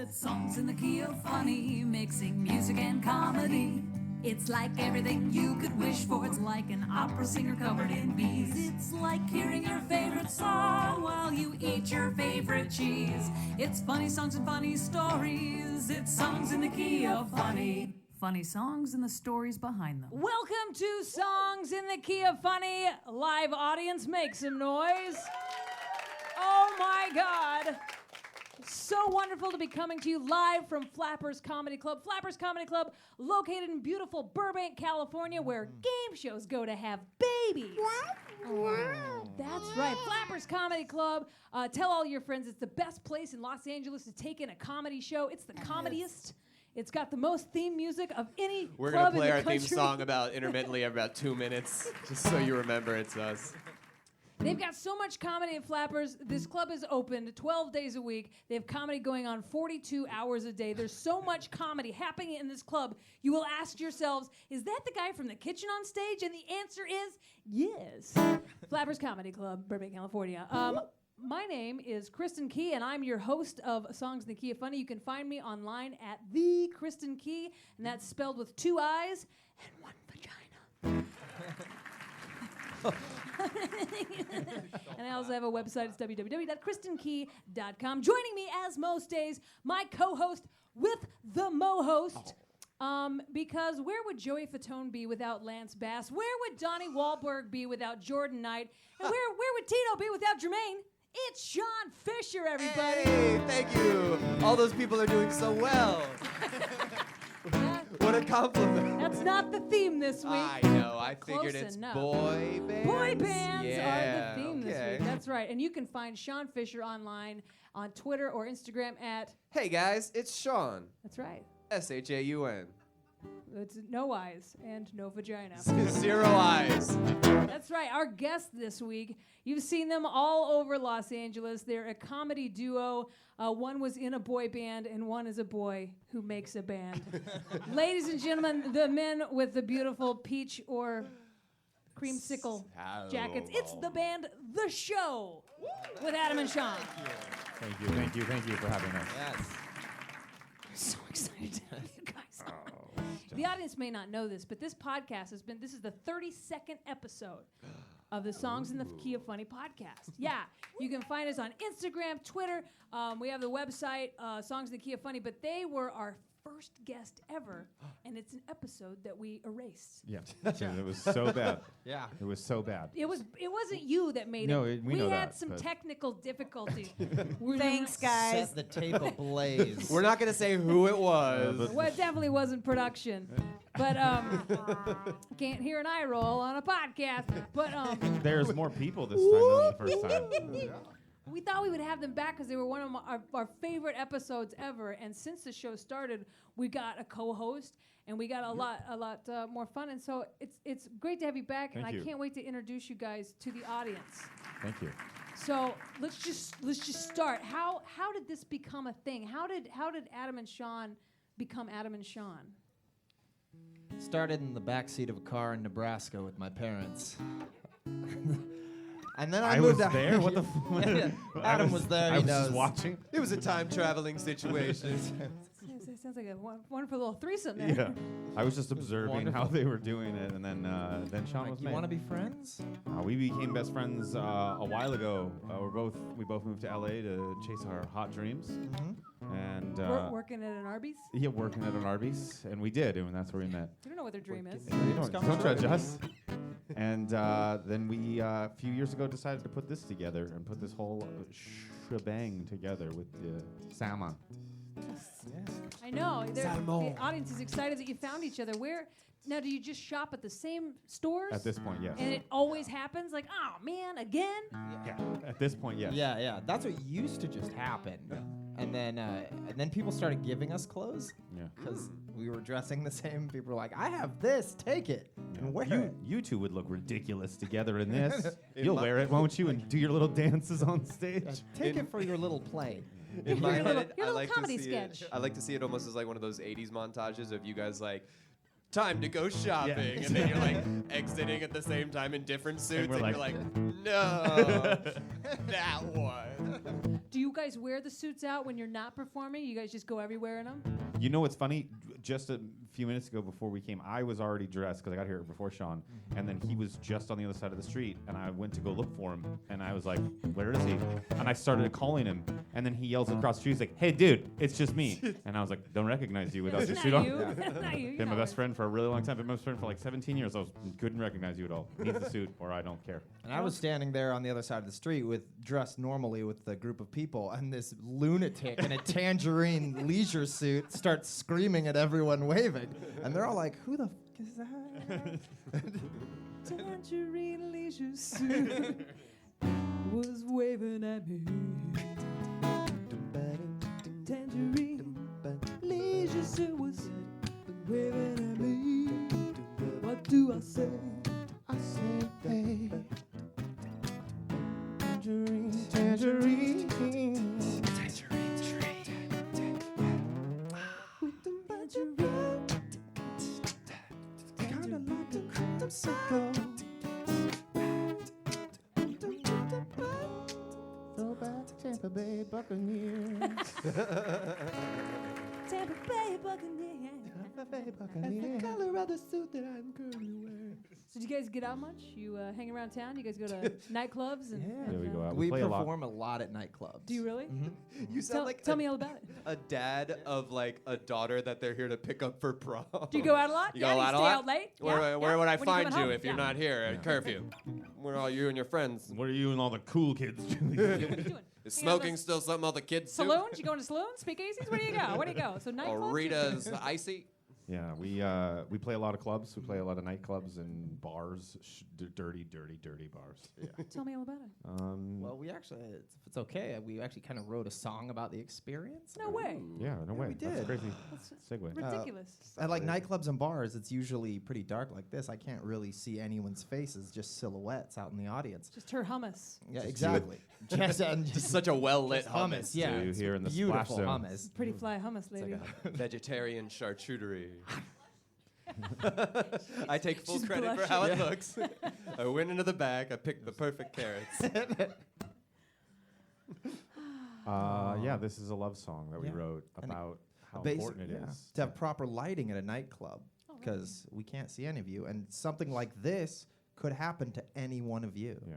It's songs in the key of funny, mixing music and comedy. It's like everything you could wish for. It's like an opera singer covered in bees. It's like hearing your favorite song while you eat your favorite cheese. It's funny songs and funny stories. It's songs in the key of funny. Funny songs and the stories behind them. Welcome to Songs in the Key of Funny. Live audience, make some noise. Oh my God. So wonderful to be coming to you live from Flappers Comedy Club. Flappers Comedy Club, located in beautiful Burbank, California, where game shows go to have babies. Wow. That's right. Flappers Comedy Club. Tell all your friends it's the best place in Los Angeles to take in a comedy show. It's the comediest. It's got the most theme music of any We're club going to play in the our country. theme song intermittently every about 2 minutes, just so you remember it's us. They've got so much comedy at Flappers. This club is open 12 days a week. They have comedy going on 42 hours a day. There's so much comedy happening in this club. You will ask yourselves, is that the guy from the kitchen on stage? And the answer is yes. Flappers Comedy Club, Burbank, California. My name is Kristen Key, and I'm your host of Songs in the Key of Funny. You can find me online at the Kristen Key, and that's spelled with 2 I's and 1 vagina. And I also have a website. It's www.kristenkey.com. Joining me, as most days, my co-host with the mo-host. Because where would Joey Fatone be without Lance Bass? Where would Donnie Wahlberg be without Jordan Knight? And where would Tito be without Jermaine? It's Sean Fisher, everybody. Hey, thank you. All those people are doing so well. What a compliment. That's not the theme this week. I know. I Close figured it's enough. boy bands. Boy bands Yeah, are the theme this okay. week. That's right. And you can find Sean Fisher online on Twitter or Instagram at... Hey, guys, it's Sean. That's right. S-H-A-U-N. It's no eyes and no vagina. 0 eyes. That's right. Our guest this week, you've seen them all over Los Angeles. They're a comedy duo. One was in a boy band, and one is a boy who makes a band. Ladies and gentlemen, the men with the beautiful peach or creamsicle jackets. It's the band The Show with Adam and Sean. Thank you for having us. Yes. I'm so excited to have you guys on. The audience may not know this, but this podcast this is the 32nd episode of the Songs in the Key of Funny podcast. Yeah, you can find us on Instagram, Twitter. We have the website, Songs in the Key of Funny, but they were our first guest ever, and it's an episode that we erased. Yeah, it was so bad. Yeah. It was so bad. It wasn't you that made No, it. we know had that, some but- technical difficulty. Thanks, guys. Set the tape ablaze. We're not going to say who it was. Well, it definitely wasn't production. But can't hear an eye roll on a podcast. But There's more people this time than the first time. we thought we would have them back because they were one of our favorite episodes ever. And since the show started, we got a co-host and we got a lot more fun. And so it's great to have you back. Thank and you. I can't wait to introduce you guys to the audience. Thank you. So let's just start. How did this become a thing? How did Adam and Sean become Adam and Sean? Started in the backseat of a car in Nebraska with my parents. And then I moved was out. there? What the Adam was there. I He was just knows. watching. It was a time-traveling situation. It sounds like a wonderful little threesome there. Yeah. I was just observing how Wonderful. they were doing it, and then Sean Like, was you made. want to be friends? We became best friends a while ago. We both moved to LA to chase our hot dreams, and Working at an Arby's? yeah, working at an Arby's, and we did, and that's where we met. You don't know what their dream is. Don't judge us. And then we, a few years ago, decided to put this together and put this whole shebang together with the salmon. I know. The Salmon. audience is excited that you found each other. Now, do you just shop at the same stores? At this point, yes. And it always happens? Like, oh, man, again? Yeah. At this point, yes. Yeah. That's what used to just happen. And then people started giving us clothes Yeah. because we were dressing the same. People were like, "I have this, take it and wear it." You two would look ridiculous together in this. In You'll my- wear it, won't you? And do your little dances on stage. Take it for your little play. In my Your little- head, your I little like comedy to see sketch. I like to see it almost as like one of those 80s montages of you guys like time to go shopping. And then you're like exiting at the same time in different suits. And, we're you're like, no, that one. Do you guys wear the suits out when you're not performing? You guys just go everywhere in them? You know what's funny? Just a few minutes ago before we came, I was already dressed because I got here before Sean, and then he was just on the other side of the street, and I went to go look for him, and I was like, where is he? And I started calling him, and then he yells across the street, he's like, hey, dude, it's just me. And I was like, don't recognize you without It's your not suit on. you. It's not you. Been my best friend for a really long time. Been my best friend for like 17 years. Couldn't recognize you at all. Needs the suit, or I don't care. And I was standing there on the other side of the street dressed normally with a group of people, and this lunatic in a tangerine leisure suit starts screaming at everyone waving. And they're all like, who the f is that? Tangerine leisure suit was waving at me. Tangerine leisure suit was waving at me. What do I say? I say, hey, tangerine, tangerine, tangerine Tangerine. kinda like a creamsicle. Throwback to Tampa Bay Buccaneers. Tampa Bay Buccaneers. Tampa Bay That's Buccaneers. the color of the suit that I'm currently wearing. So do you guys get out much? You hang around town? You guys go to nightclubs? And, Yeah. and, Yeah, we go out. We play a lot. perform a lot at nightclubs. Do you really? You sound like Tell me all about it. a dad of like a daughter that they're here to pick up for prom. Do you go out a lot? You yeah, go out you a stay lot? out late? Where, Yeah, where yeah. would I When find coming you home? if you're Yeah. not here at curfew? Where are all you and your friends? What are you and all the cool kids doing? What are you doing? Is You know, smoking those still something all the kids do? Saloons? You going to saloons? Speakeasies? Where do you go? Where do you go? So nightclubs? Or Rita's Icy? Yeah, we play a lot of clubs. We play a lot of nightclubs and bars, dirty bars. Yeah. Tell me all about it. Well, we actually, if it's okay, we actually kind of wrote a song about the experience. No way. Yeah, no way. we That's did. crazy. That's Segue. ridiculous. At like nightclubs and bars, it's usually pretty dark like this. I can't really see anyone's faces, just silhouettes out in the audience. Just her hummus. Yeah, exactly. Just, and Just such a well-lit hummus. Yeah, So you it's hear in the beautiful splash zone. hummus. Pretty fly hummus, lady. vegetarian charcuterie. I take full She's credit for how it looks. I went into the bag. I picked the perfect carrots. Yeah, this is a love song that we Yeah. wrote And about how Basic- important it yeah, is. to have proper lighting at a nightclub Oh, right. because we can't see any of you, and something like this could happen to any one of you. Yeah.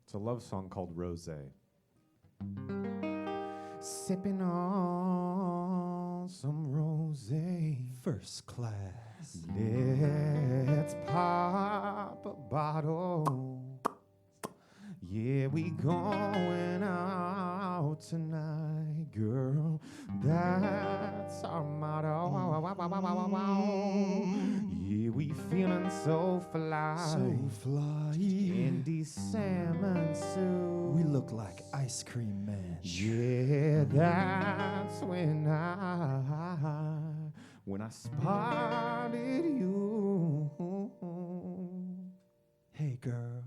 It's a love song called Rosie. Sipping on some rosé. First class. Let's pop a bottle. Yeah, we going out tonight, girl. That's our motto. Yeah, we feeling so fly. In these salmon suits. We look like ice cream man. Yeah, that's when I spotted you. Hey girl.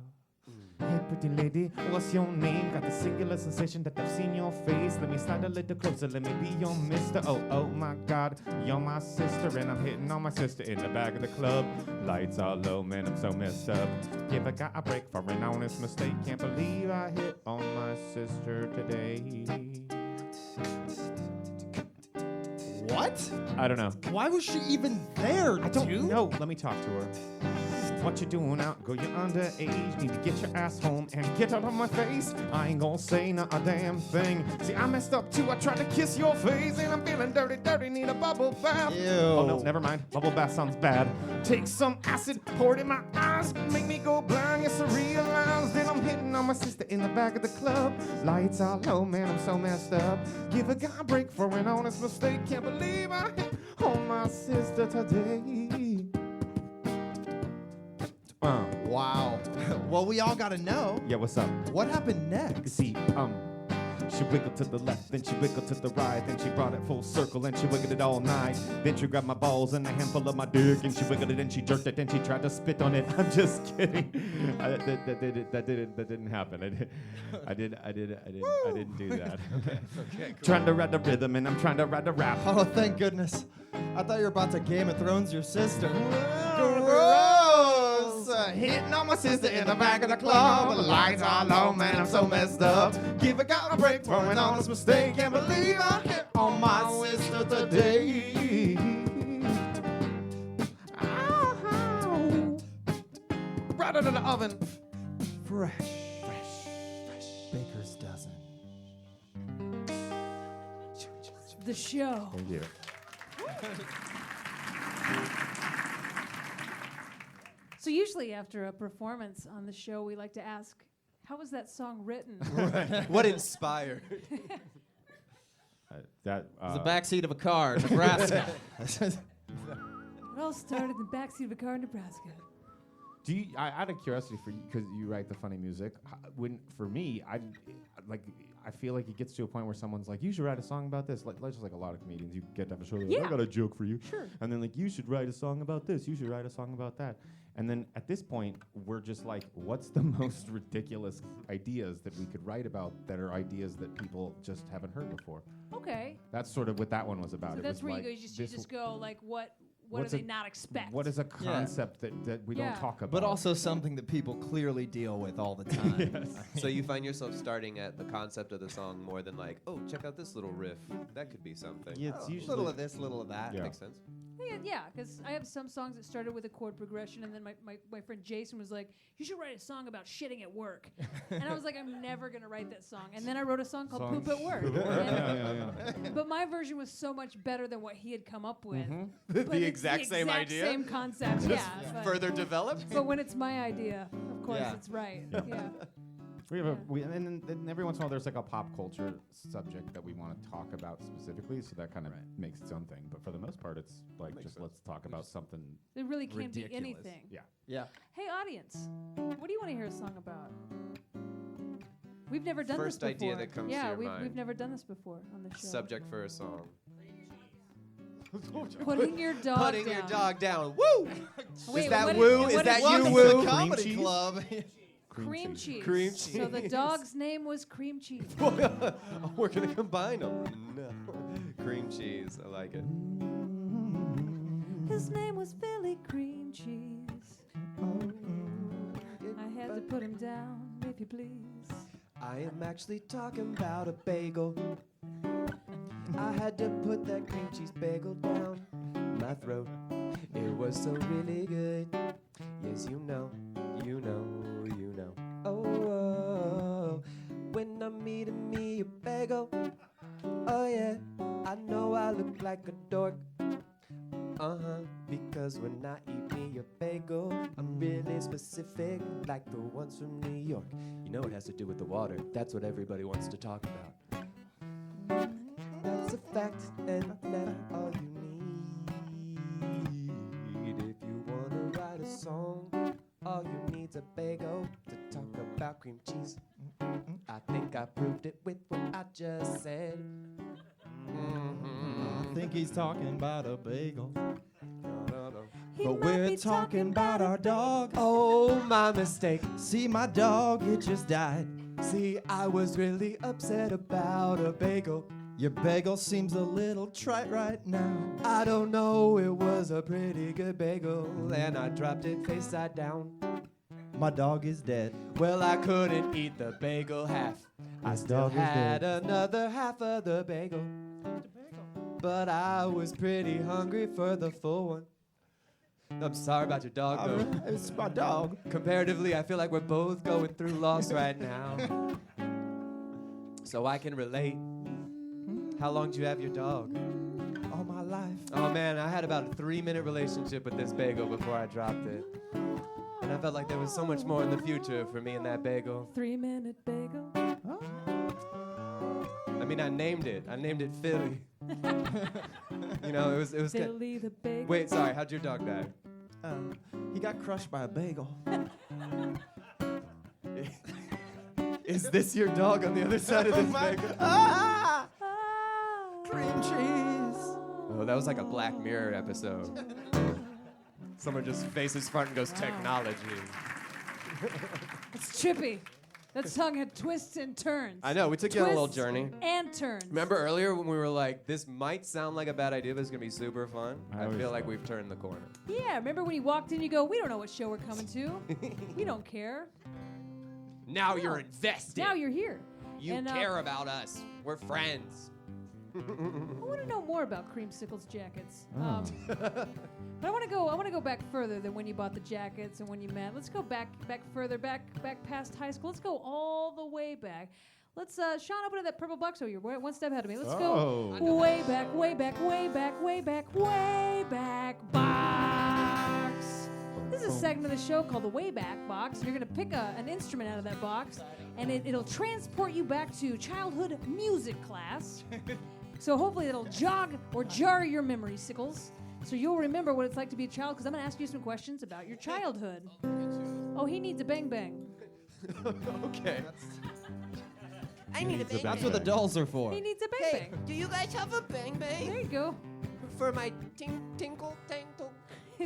Hey, pretty lady, what's your name? Got the singular sensation that I've seen your face. Let me slide a little closer, let me be your mister. Oh my God, you're my sister, and I'm hitting on my sister in the back of the club. Lights are low, man, I'm so messed up. Give a guy a break for an honest mistake. Can't believe I hit on my sister today. What? I don't know. Why was she even there, I don't dude? know. Let me talk to her. What you doing out? Girl, you're underage. Need to get your ass home and get out of my face. I ain't gonna say not a damn thing. See, I messed up too. I tried to kiss your face and I'm feeling dirty. Need a bubble bath. Ew. Oh no, never mind. Bubble bath sounds bad. Take some acid, pour it in my eyes. Make me go blind. Yes, I realize that I'm hitting on my sister in the back of the club. Lights are low, man, I'm so messed up. Give a guy a break for an honest mistake. Can't believe I hit on my sister today. Wow. Well, we all gotta know. Yeah, what's up? What happened next? See, She wiggled to the left, then she wiggled to the right, then she brought it full circle and she wiggled it all night. Then she grabbed my balls and a handful of my dick and she wiggled it and she jerked it and she tried to spit on it. I'm just kidding. That didn't happen. I didn't do that. Okay, cool. Trying to ride the rhythm and I'm trying to ride the rap. Oh, thank goodness. I thought you were about to Game of Thrones your sister. Gross! Hitting on my sister in the back of the club. The lights are low, man, I'm so messed up. Give a guy a break for an honest mistake. Can't believe I hit on my sister today. Ow. Right out of the oven. Fresh. Baker's dozen. The show. Thank you. So usually after a performance on the show, we like to ask, how was that song written? What inspired? That The backseat of a car, Nebraska. It all started in the backseat of a car in Nebraska. Do you, out of curiosity, for you, because you write the funny music, for me, I feel like it gets to a point where someone's like, you should write a song about this. Like just like a lot of comedians, you get to have a show, like, I got a joke for you. Sure. And then like, you should write a song about this. You should write a song about that. And then at this point, we're just like, what's the most ridiculous ideas that we could write about that are ideas that people just haven't heard before? Okay. That's sort of what that one was about. So It that's was where like you just go, like, what do what's they a- not expect? What is a concept that we Yeah. don't talk about? But also something that people clearly deal with all the time. So you find yourself starting at the concept of the song more than like, oh, check out this little riff. That could be something. Yeah, it's usually Little of this, little of that. Yeah. Makes sense. Yeah, because I have some songs that started with a chord progression, and then my friend Jason was like, you should write a song about shitting at work. And I was like, I'm never going to write that song. And then I wrote a song called Poop at Work. And- But my version was so much better than what he had come up with. But The it's exact same idea? Same concept, yeah. But, Further developed? but when it's my idea, of course Yeah. it's right. Yeah. And then every once in a while there's like a pop culture subject that we want to talk about specifically, so that kind of makes its own thing. But for the most part, it's like Makes just sense. let's talk about something. It really can be Ridiculous. anything. Yeah. Yeah. Hey, audience, what do you want to hear a song about? We've never done First this before. idea that comes to yeah, your we've mind. never done this before on the show. Subject for a song. Putting your dog Putting down. your dog down. Woo! Wait, Is that what woo? what Is that Welcome you to the woo? Comedy cheese? Club. Cream cheese. Cream So the cheese. dog's name was Cream Cheese. We're gonna combine them. No. Cream cheese. I like it. His name was Philly Cream Cheese. I had to put him down, if you please. I am actually talking about a bagel. I had to put that cream cheese bagel down my throat. It was so really good. Yes, you know. Oh, when I'm eating me a bagel. Oh yeah, I know I look like a dork. Because when I eat me a bagel, I'm really specific, like the ones from New York. You know it has to do with the water. That's what everybody wants to talk about. That's a fact, and that's all you need. If you wanna write a song, all you need's a bagel to talk about cream cheese. I think I proved it with what I just said. I think he's talking about a bagel. He But might we're be talking about our dog. Oh, my mistake. See, my dog, it just died. See, I was really upset about a bagel. Your bagel seems a little trite right now. I don't know, it was a pretty good bagel, and I dropped it face side down. My dog is dead. Well, I couldn't eat the bagel half. I His still dog is had dead. another half of the bagel. But I was pretty hungry for the full one. I'm sorry about your dog, though. It's my dog. Comparatively, I feel like we're both going through loss right now. So I can relate. How long did you have your dog? All my life. Oh man, I had about a 3-minute relationship with this bagel before I dropped it. And I felt like there was so much more in the future for me and that bagel. 3-minute bagel. I mean, I named it Philly. You know, it was good. Philly the bagel. Wait, sorry, how'd your dog die? He got crushed by a bagel. Is this your dog on the other side of this bagel? Ah! Ah. Cream cheese. Oh, that was like a Black Mirror episode. Someone just faces front and goes, technology. It's trippy. That song had twists and turns. I know, we took you on a little Twists journey. And turns. Remember earlier when we were like, this might sound like a bad idea, but it's gonna be super fun? I always feel like thought. we've turned the corner. Yeah, remember when you walked in, you go, we don't know what show we're coming to. We don't care. Now you're invested. Now you're here. You And, care about us. We're friends. I want to know more about Creamsicle's jackets. Oh. But I want to go back further than when you bought the jackets and when you met. Let's go back further, back past high school. Let's go all the way back. Let's Sean, open up that purple box. Oh, you're one step ahead of me. Let's go way back box. This is a segment of the show called the Wayback Box. You're gonna pick an instrument out of that box, and it'll transport you back to childhood music class. So hopefully it'll jog or jar your memory, Sickles. So you'll remember what it's like to be a child, because I'm going to ask you some questions about your childhood. Oh, he needs a bang bang. Okay. I need a bang That's bang. what the dolls are for. He needs a bang Hey, bang. do you guys have a bang bang? There you go. For my tinkle tankle.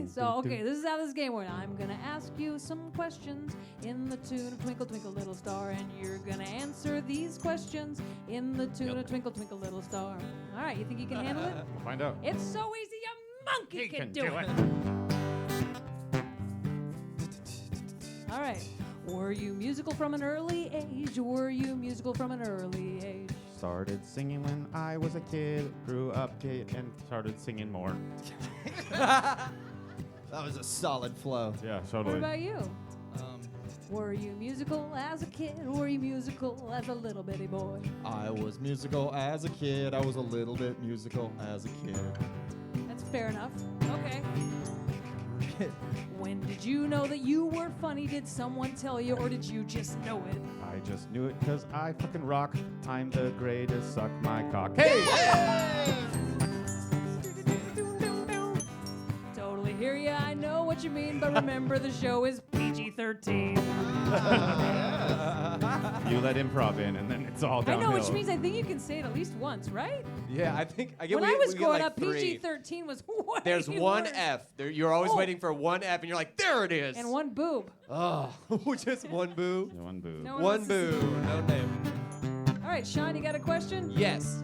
So, okay, this is how this game works. I'm going to ask you some questions in the tune of Twinkle, Twinkle, Little Star, and you're going to answer these questions in the tune of Twinkle, Twinkle, Little Star. All right, you think you can handle it? We'll find out. It's so easy, a monkey can do it. All right. Were you musical from an early age? Were you musical from an early age? Started singing when I was a kid, grew up kid, and started singing more. That was a solid flow. Yeah, What totally. about you? Were you musical as a kid? Were you musical as a little bitty boy? I was musical as a kid. I was a little bit musical as a kid. That's fair enough. Okay. When did you know that you were funny? Did someone tell you, or did you just know it? I just knew it because I fucking rock. I'm the greatest, suck my cock. Hey! Totally hear ya. I know what you mean, but remember the show is PG-13. You let improv in, and then it's all I downhill. know, which means I think you can say it at least once, right? Yeah, I think I get. When we, I was we get growing like up, 3. PG-13 was way There's one worse. F. You're always Oh. waiting for one F, and you're like, there it is. And one boob. Oh, just one boo. Yeah, one boo. No one One wants to see boo. No name. All right, Sean, you got a question? Yes.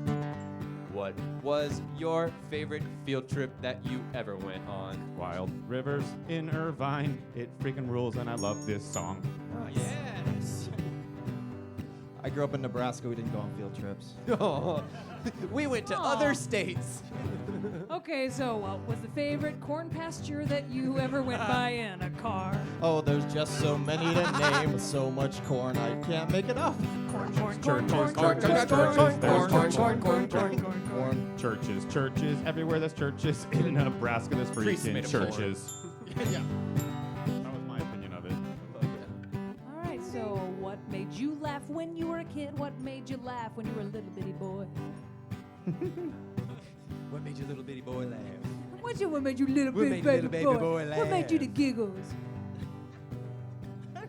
What was your favorite field trip that you ever went on? Wild Rivers in Irvine. It freaking rules, and I love this song. Yes. I grew up in Nebraska. We didn't go on field trips. We went to Aw. other states. Okay, so what was the favorite corn pasture that you ever went by in a car? Oh, there's just so many to name. So much corn, I can't make it up. Corn, Churches, corn, corn, corn, churches, corn, there's corn, churches. corn, corn, corn, corn, corn. Churches, churches, everywhere there's churches. In Nebraska, there's Priests freaking made of corn. churches. Yeah. That was my opinion of it. All right, so what made you laugh when you were a kid? What made you laugh when you were a little bitty boy? What made your little bitty boy laugh? What made you little What bitty made little baby baby boy? boy What made you the laugh? giggles?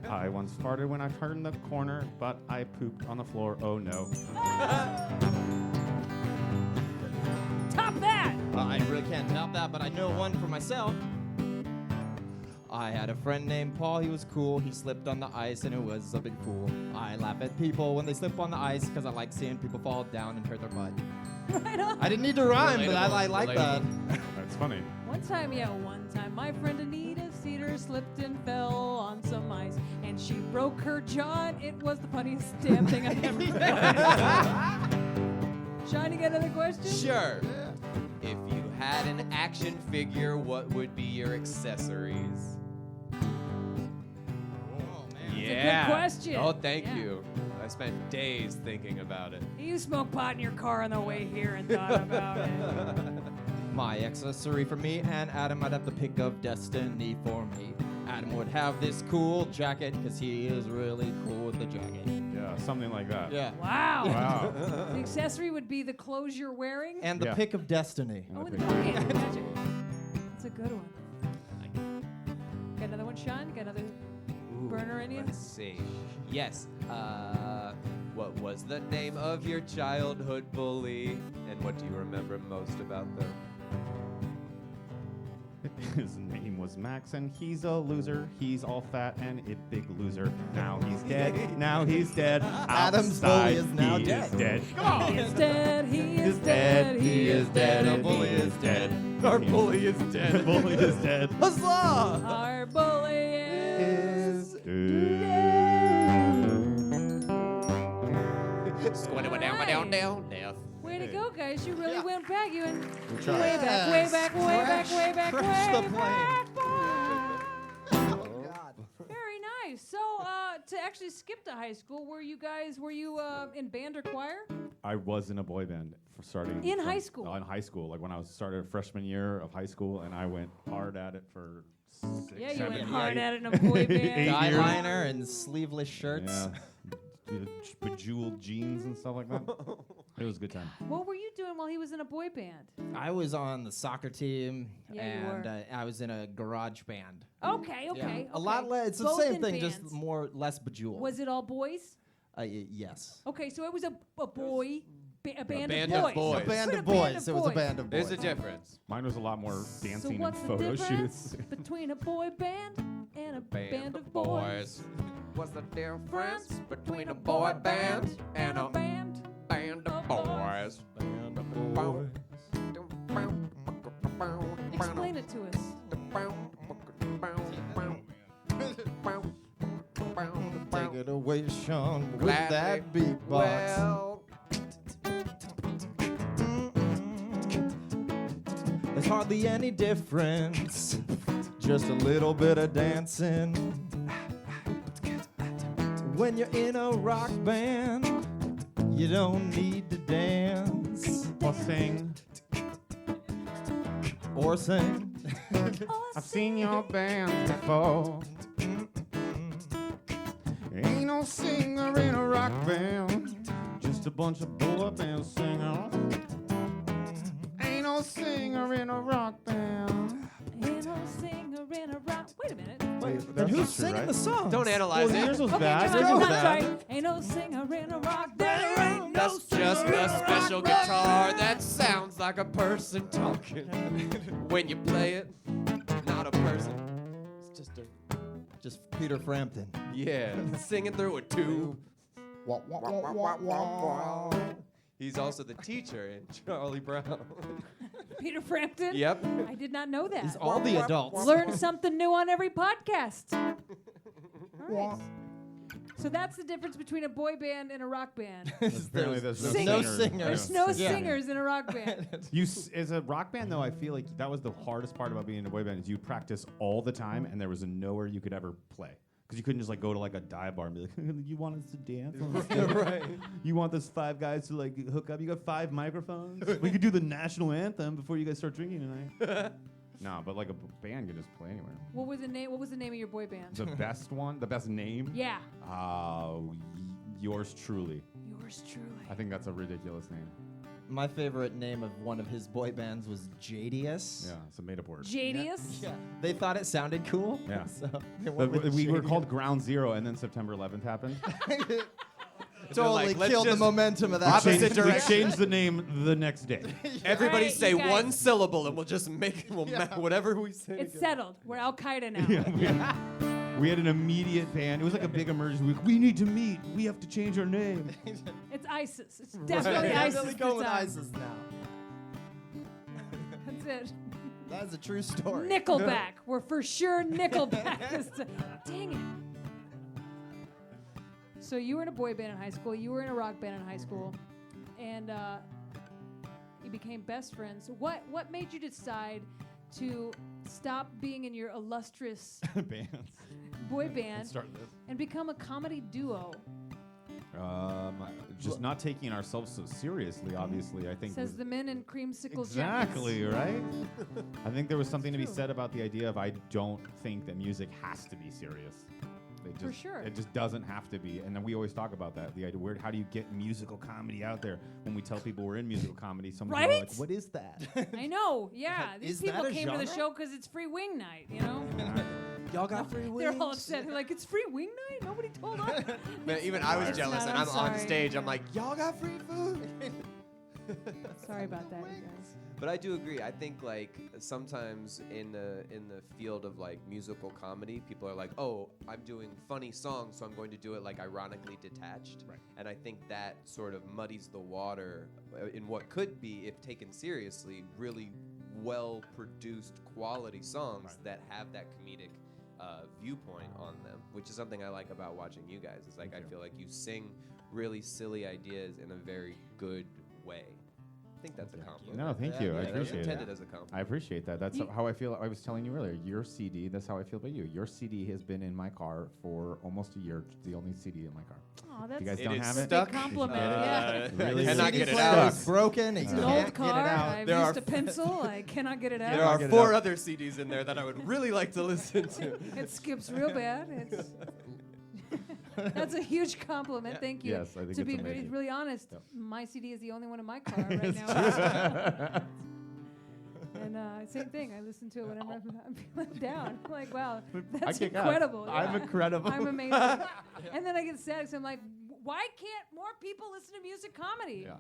I once farted when I turned the corner, but I pooped on the floor. Oh no. Top that! I really can't top that, but I know one for myself. I had a friend named Paul. He was cool. He slipped on the ice, and it was a big fool. I laugh at people when they slip on the ice because I like seeing people fall down and hurt their butt. Right on. I didn't need to rhyme, but I Relatable. like that. That's funny. One time, my friend Anita Cedar slipped and fell on some ice, and she broke her jaw, and it was the funniest damn thing I've ever heard. Sean, you got another question? Sure. If you had an action figure, what would be your accessories? Yeah. good question. Oh, thank Yeah. you. I spent days thinking about it. You smoked pot in your car on the way here and thought about it. My accessory for me and Adam, I'd have the pick of destiny for me. Adam would have this cool jacket because he is really cool with the jacket. Yeah, something like that. Yeah. Wow. Wow. The accessory would be the clothes you're wearing. And the Yeah. pick of destiny. Oh, the pocket. Gotcha. That's a good one. Got another one, Sean? Got another burner in you? Let's see. Yes. What was the name of your childhood bully? And what do you remember most about them? His name was Max, and he's a loser. He's all fat and a big loser. Now he's dead. Now he's dead. Adam's bully is now he dead. Is dead. Come on. He is dead. He He is dead. He is dead. Our bully is dead. Our bully is dead. Our bully is dead. Huzzah! Our bully is Down. Way to go, guys. You really went back. You went tried. way back, way back, way back, way back, Crash the way plane. back. Oh, God. Very nice. So, to actually skip to high school, were you in band or choir? I was in a boy band for starting In from- high school? In high school, like when I was started freshman year of high school, and I went hard at it for 6, Yeah, you 7, went hard 8 at it in a boy 8 band. Guy years. liner and sleeveless shirts. Yeah. Bejeweled jeans and stuff like that. It was a good time. What were you doing while he was in a boy band? I was on the soccer team, Yeah, you and were. I was in a garage band. Okay. Yeah. A lot less. It's Both the same in thing, bands. just less bejeweled. Was it all boys? Yes. Okay, so it was a boy, a band, band of of boys. boys. A band What of boys. It was a band of boys. There's a difference. Mine was a lot more So dancing and what's the photo difference shoots. between a boy band and a band of boys? What's the difference between a boy band and a band band of boys? Explain it to us. Take it away, Sean, with Gladly. that beatbox. Well, There's hardly any difference, just a little bit of dancing. When you're in a rock band, you don't need to dance Or sing. or sing. I've seen your band before. Ain't no singer in a rock band, just a bunch of boy band singers. Ain't no singer in a rock band. Ain't no singer in a rock. Wait a minute. And who's singing the song? don't analyze Well, it. yours was Okay, bad. never mind, go with I'm that. sorry. Ain't no singer in a rock. There ain't no That's just a special guitar that sounds like a person talking. When you play it, not a person. It's Just Peter Frampton. singing through a tube. Wah, wah, wah, wah, wah. He's also the teacher in Charlie Brown. Peter Frampton. Yep. I did not know that. He's all the adults. Learn something new on every podcast. All right. So that's the difference between a boy band and a rock band. Apparently there's no Singing. no singer. singers. There's no Yeah. singers in a rock band. As a rock band, though, I feel like that was the hardest part about being in a boy band is you practice all the time, and there was nowhere you could ever play. Because you couldn't just like go to like a dive bar and be like, "You want us to dance? on the stage? Right. You want those 5 guys to like hook up? You got 5 microphones? We could do the national anthem before you guys start drinking tonight." No, but like a band can just play anywhere. What was the name? What was the name of your boy band? The best one, the best name. Yeah. Yours truly. Yours truly. I think that's a ridiculous name. My favorite name of one of his boy bands was Jadius. Yeah, it's a made-up word. Jadius. Yeah. They thought it sounded cool. Yeah. So they But went with we were Jadius. called Ground Zero, and then September 11th happened. Totally like, let's killed the just- momentum of that. Opposite band. We direction. changed the name the next day. Everybody Alright, say you guys. one syllable and we'll just make whatever we say. It's settled. We're Al Qaeda now. Yeah, we had an immediate band. It was like a big emergency. We need to meet. We have to change our name. It's ISIS. It's definitely Yeah, ISIS. definitely going with this time. ISIS now. That's it. That is a true story. Nickelback. We're for sure Nickelback. this time. Dang it. So you were in a boy band in high school. You were in a rock band in high school, and you became best friends. What made you decide to stop being in your illustrious Bands. boy band Let's start this. and become a comedy duo? Just not taking ourselves so seriously, obviously. I think. Says the men in creamsicle Exactly, jackets. right? I think there was something to be True. said about the idea of I don't think that music has to be serious. For sure. It just doesn't have to be. And then we always talk about that. The idea, how do you get musical comedy out there? When we tell people we're in musical comedy, some people are Right? like, what is that? I know, yeah. These Is people that a came to the genre? show because it's free wing night, you know? y'all got free wings? They're all upset. They're like, it's free wing night? Nobody told us. Man, even I was It's jealous, not, and I'm I'm on sorry. stage. I'm like, y'all got free food. Sorry about that, you guys. But I do agree. I think like sometimes in the field of like musical comedy, people are like, "Oh, I'm doing funny songs, so I'm going to do it like ironically detached." Right. And I think that sort of muddies the water in what could be, if taken seriously, really well-produced quality songs Right. that have that comedic viewpoint on them, which is something I like about watching you guys. It's like I feel like you sing really silly ideas in a very good way. I think that's a compliment. No, thank you. I Yeah, appreciate it. intended as a compliment. I appreciate that. That's You- how I feel. I was telling you earlier, your CD, that's how I feel about you. Your CD has been in my car for almost a year. It's the only CD in my car. Oh, that's You guys It don't is have it? stuck. big compliment. Uh, yeah. Really? Cannot CD get it player out. is broken. It's He an can't old get it car. out. I've There used are a pencil. I cannot get it out. There are Get it 4 out. other CDs in there that I would really like to listen to. It skips real bad. It's that's a huge compliment. Thank you. Yes, I think to it's be amazing. really honest, Yep. my CD is the only one in my car right now. And same thing. I listen to it whenever I'm feeling down. I'm like, wow, that's kick ass. incredible. I'm Yeah. incredible. I'm amazing. And then I get sad because I'm like, why can't more people listen to music comedy? Yeah.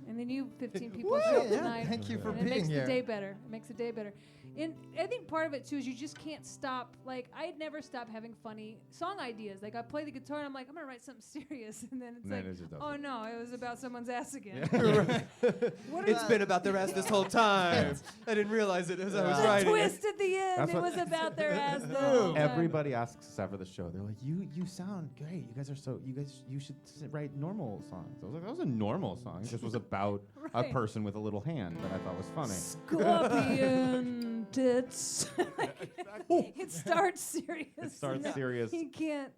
And then you 15 people Woo, show up yeah, tonight. thank you for and it being makes here. the day better. It makes the day better. And I think part of it too is you just can't stop. Like I had never stopped having funny song ideas. Like I play the guitar and I'm like, I'm gonna write something serious, and then it's And then like, it just doesn't. oh no, it was about someone's ass again. What It's been about their ass this whole time. I didn't realize it as I was the writing twist at the end. That's It what- was about their ass the whole time. Everybody asks us after the show. They're like, "You sound great. You guys are so. You should write normal songs." I was like, "That was a normal song. It just was about a Right. person with a little hand that I thought was funny." Scorpion tits. It starts serious. It starts serious. He can't.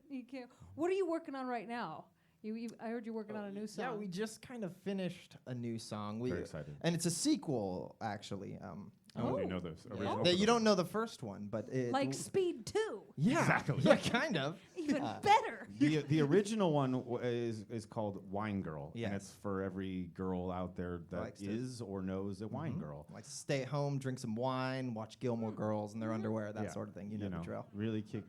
What are you working on right now? I heard you're working on a new song. Yeah, we just kind of finished a new song. Very excited. And it's a sequel, actually. I don't know if you Oh. know this. Yeah. Original That for you the- don't know the first one, but it like Speed 2. yeah, Exactly. yeah, kind of. Even Yeah. better. The original one is called Wine Girl, Yes. and it's for every girl out there that Likes to- is or knows a wine girl. Like stay at home, drink some wine, watch Gilmore Girls in their underwear, that Yeah. sort of thing. You know the drill. Really kick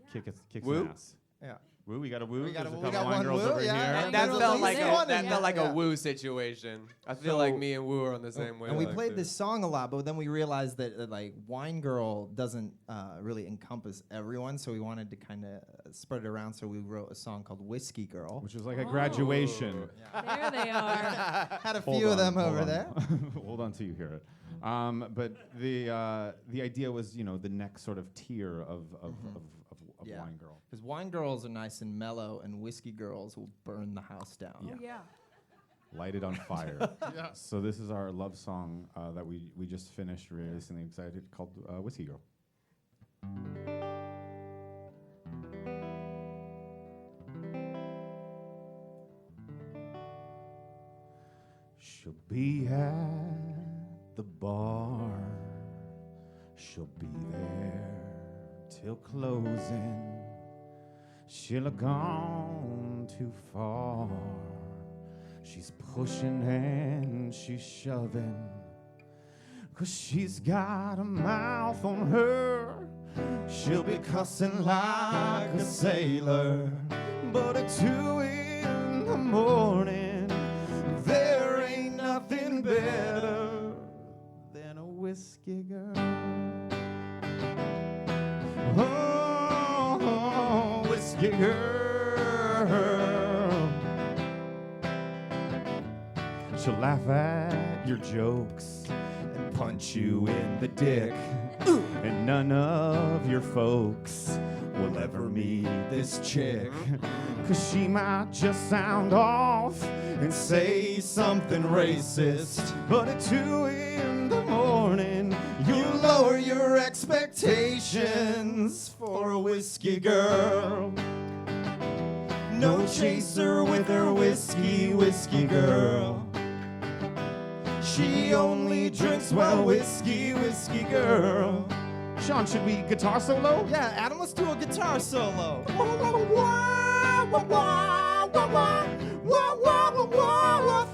Woo? some ass. Yeah. Woo, we got a woo. We got There's a- a we couple got wine one girls woo, over yeah, here. yeah. That Little felt Lisa like one, that yeah. felt like Yeah. a Woo situation. I feel So- like me and Woo are on the same way. And we played this song a lot, but then we realized that like Wine Girl doesn't really encompass everyone, so we wanted to kind of spread it around. So we wrote a song called Whiskey Girl. Which was like a graduation. There they are. Had a Hold few of on, them hold over on. there. Hold on till you hear it. But the idea was, the next sort of tier of Yeah. Wine Girl. Because Wine Girls are nice and mellow, and Whiskey Girls will burn the house down. Oh, yeah. Light it on fire. So this is our love song that we just finished releasing excited called Whiskey Girl. She'll be at the bar. She'll be there till closing. She'll have gone too far. She's pushing and she's shoving, 'cause she's got a mouth on her. She'll be cussing like a sailor, but at 2 in the morning, there ain't nothing better than a whiskey girl. Oh, whiskey girl. She'll laugh at your jokes and punch you in the dick. And none of your folks will ever meet this chick. 'Cause she might just sound off and say something racist. But at 2 in the morning, you lower your expectations for a whiskey girl. No chaser with her whiskey, whiskey girl. She only drinks well whiskey, whiskey girl. Sean, should we guitar solo? Yeah, Adam, let's do a guitar solo.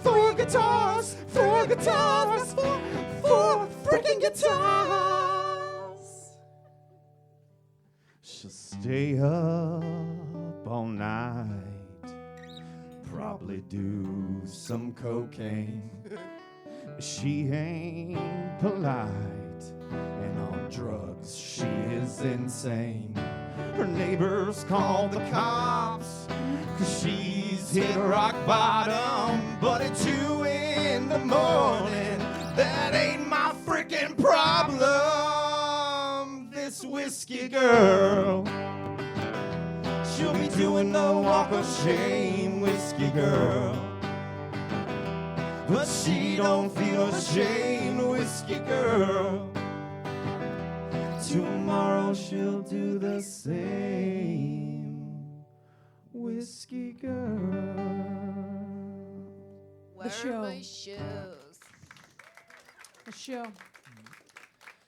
Four guitars, four guitars, four freaking guitars. Stay up all night. Probably do some cocaine. She ain't polite, and on drugs she is insane. Her neighbors call the cops, 'cause she's hit rock bottom. But at 2 in the morning, that ain't my freaking problem. This whiskey girl, she'll be doing the walk of shame, whiskey girl. But she don't feel ashamed, whiskey girl. Tomorrow she'll do the same, whiskey girl. Where show. are my shoes? The show.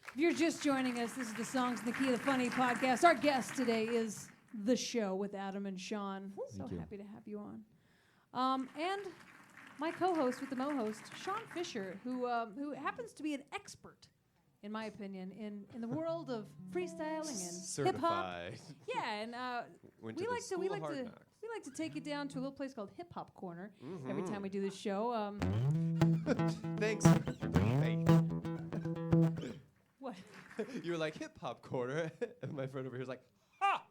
If you're just joining us, this is the Songs in the Key of the Funny podcast. Our guest today is The Show with Adam and Sean. So happy to have you on. And my co-host with the Mo-host, Sean Fisher, who happens to be an expert, in my opinion, in the world of freestyling and hip hop. Yeah, and we like to take you down to a little place called Hip Hop Corner every time we do this show. Thanks. Hey. What? You were like, hip hop corner. And my friend over here is like, ha!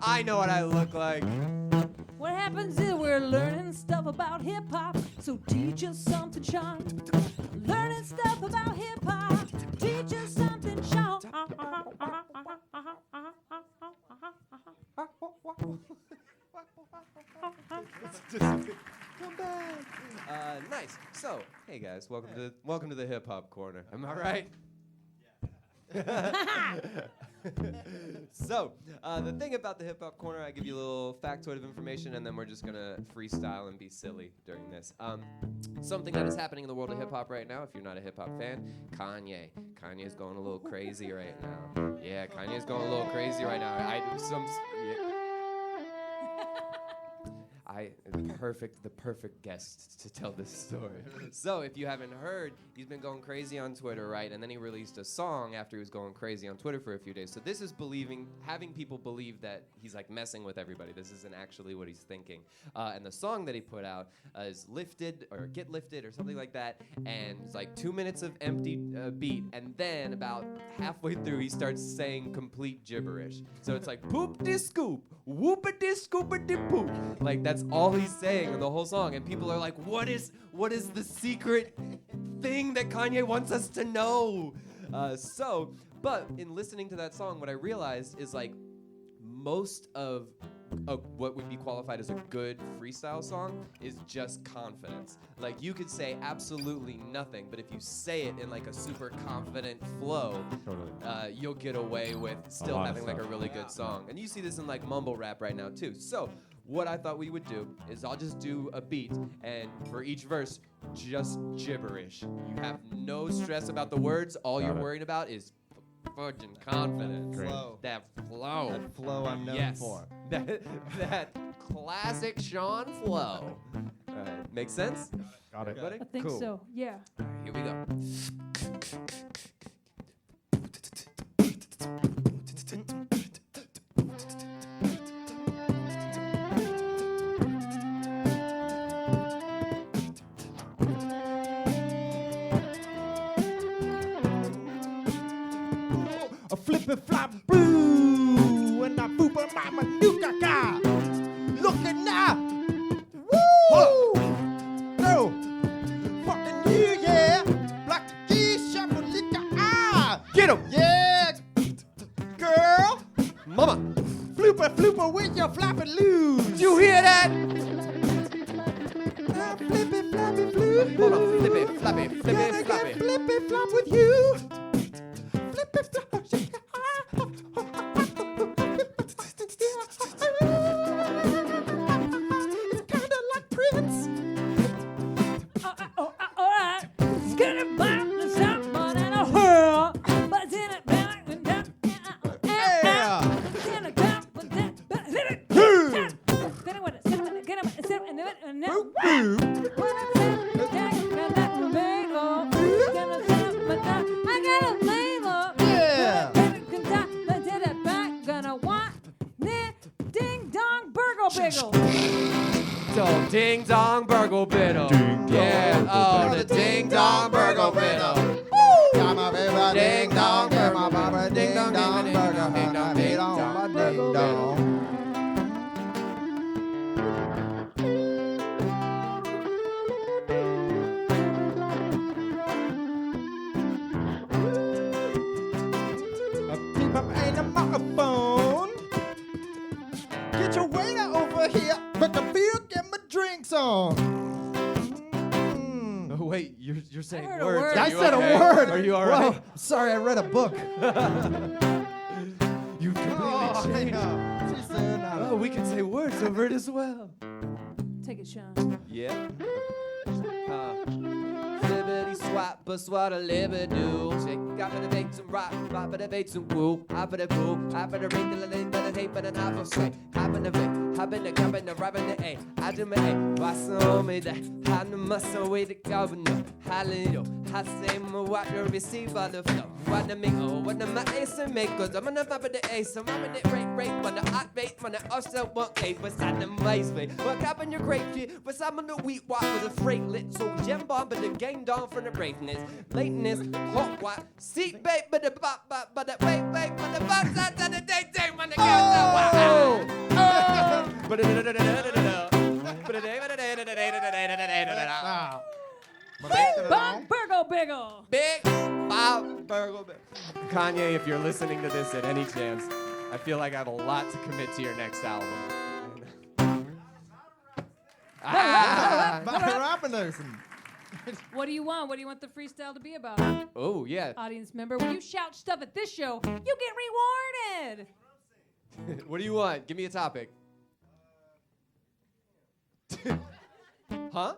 I know what I look like. What happens is we're learning stuff about hip hop, so teach us something, Sean. Learning stuff about hip hop, teach us something, Sean. Come back. Nice. So, hey guys, welcome to the hip hop corner. Am I right? So, the thing about the Hip Hop Corner, I give you a little factoid of information, and then we're just gonna freestyle and be silly during this. Something that is happening in the world of hip hop right now, if you're not a hip hop fan, Kanye's going a little crazy right now. Yeah, Kanye's going a little crazy right now. The perfect guest to tell this story. So if you haven't heard, he's been going crazy on Twitter, right? And then he released a song after he was going crazy on Twitter for a few days. So this is having people believe that he's like messing with everybody. This isn't actually what he's thinking. And the song that he put out is Lifted or Get Lifted or something like that. And it's like 2 minutes of empty beat. And then about halfway through, he starts saying complete gibberish. So it's like poop-de-scoop, whoop-a-de-scoop-a-de-poop. Like that's all he's saying in the whole song, and people are like, what is the secret thing that Kanye wants us to know? But in listening to that song, what I realized is like most of what would be qualified as a good freestyle song is just confidence. Like you could say absolutely nothing, but if you say it in like a super confident flow, you'll get away with still having like a really good song. And you see this in like mumble rap right now too. So what I thought we would do is I'll just do a beat, and for each verse, just gibberish. You have no stress about the words. All you're worried about is fucking confidence. Flow. That flow. That flow I'm known for. That classic Sean flow. All right, make sense? Got it. Everybody? I think Cool. so, yeah. Here we go. A flippin' flop blue and I boop a mama nuka. Looking now. Woo! No. Fucking you, yeah. Black keys, shuffle, liquor. Get him. Yeah. Girl. Mama. Flooper with your floppin' loose. You hear that? Flippin' floppy blue. Hold on. Flippy, floppy, flippy, Gonna floppy. get flippin' flop with you. It's kinda like Prince. Alright. It's gonna burn someone in a whirl, but it's in it back and down. Gonna So ding dong burgle biddle. Ding dong, Yeah, burgle oh, biddle. the ding dong burgle biddle. Got my baby Ding dong, got my papa ding dong, ding dong, ding dong, ding dong, ding dong. Keep up ain't a microphone. Get your waiter over here. Put the beer, get my drinks on. Oh, wait, you're saying heard a words. word. Are I you said okay? a word. Are you all Whoa, right? sorry, I read a book. You completely changed. Too soon. Oh, we can say words over it as well. Take it, Sean. Yeah. Flippity swap, but swat a liver do. Shake, got for the bait some rock, rock for the bait some woo. I for the boo, I for the rate, the lane, but the tape, but an apple straight. Hop in the bait, hop in the cup, and the rub in the A. I do my A, what's on me that? I know muscle way to governor. Hallelujah, I say my what to receive on the flow. What to make, oh, what to my ace and make, cause I'm gonna pop with the ace. I'm in it, rate, when the hot bait, when the also want A, beside the mice, babe. What cap in your grape kid, but some of the wheat walk with a freight lit, so gem bomb, but the game down from the braveness, lateness, hot what, seat bait, but the bop, but the wait, but the box out of the day, when the girls are but Bing bong burgle biggle. Big Bob Burgle. Kanye, if you're listening to this at any chance, I feel like I have a lot to commit to your next album. What do you want? What do you want the freestyle to be about? Oh, yeah. Audience member, when you shout stuff at this show, you get rewarded. What do you want? Give me a topic. Huh?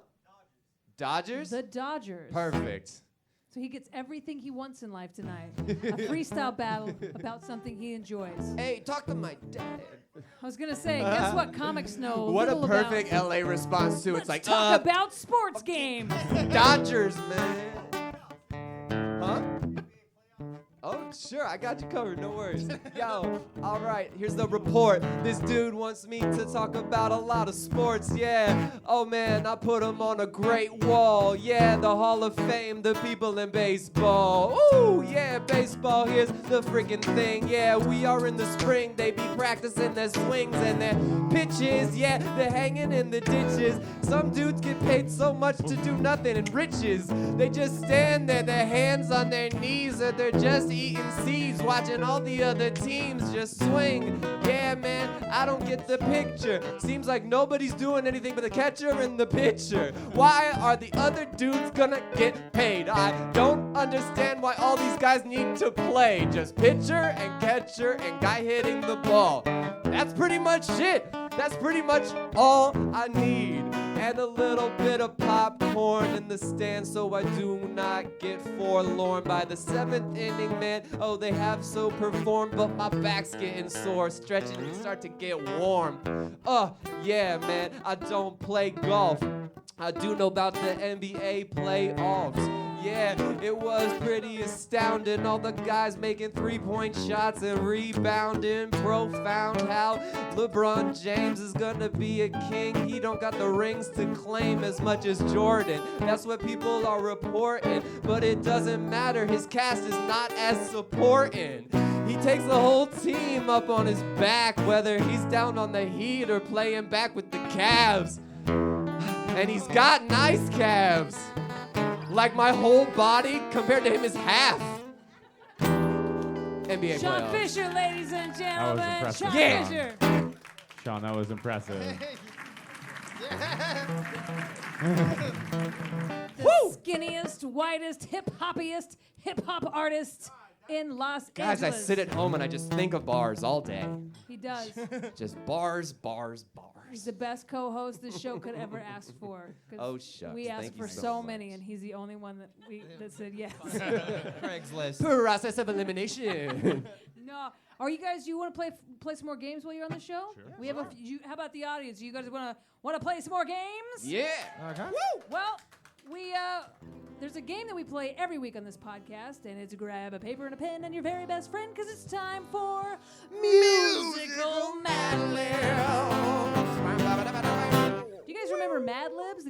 Dodgers? The Dodgers. Perfect. So he gets everything he wants in life tonight. A freestyle battle about something he enjoys. Hey, talk to my dad. I was gonna say, guess what comics know What a little perfect about. LA response to Let's it's like, talk about sports games. Dodgers, man. Huh? Oh, sure, I got you covered, no worries. Yo, all right, here's the report. This dude wants me to talk about a lot of sports, yeah. Oh man, I put him on a great wall. Yeah, the Hall of Fame, the people in baseball. Ooh, yeah, baseball, here's the freaking thing. Yeah, we are in the spring, they be practicing their swings and their pitches. Yeah, they're hanging in the ditches. Some dudes get paid so much to do nothing in riches. They just stand there, their hands on their knees, or they're just eating seeds, watching all the other teams just swing. Yeah, man, I don't get the picture. Seems like nobody's doing anything but the catcher and the pitcher. Why are the other dudes gonna get paid? I don't understand why all these guys need to play. Just pitcher and catcher and guy hitting the ball. That's pretty much it. That's pretty much all I need. And a little bit of popcorn in the stand so I do not get forlorn by the 7th inning, man. Oh, they have so performed, but my back's getting sore, stretching and start to get warm. Yeah, man, I don't play golf. I do know about the NBA playoffs. Yeah, it was pretty astounding. All the guys making three-point shots and rebounding. Profound how LeBron James is gonna be a king. He don't got the rings to claim as much as Jordan. That's what people are reporting. But it doesn't matter, his cast is not as supporting. He takes the whole team up on his back, whether he's down on the Heat or playing back with the Cavs. And he's got nice calves. Like my whole body compared to him is half. NBA Sean playoffs. Fisher, ladies and gentlemen. impressive. Sean Yeah. Fisher. Sean, that was impressive. The skinniest, whitest, hip-hoppiest hip-hop artist in Los Guys, I Angeles. sit at home and I just think of bars all day. He does. Just bars, bars, bars. He's the best co-host this show could ever ask for. 'Cause Oh, shucks. we asked Thank you for so so much. many, and he's the only one that said yes. Craigslist. Process of elimination. No. Are you guys? You want to play some more games while you're on the show? Sure. We have how about the audience? You guys want to play some more games? Yeah. Okay. Well, there's a game that we play every week on this podcast, and it's grab a paper and a pen and your very best friend, because it's time for Musical Mad Libs.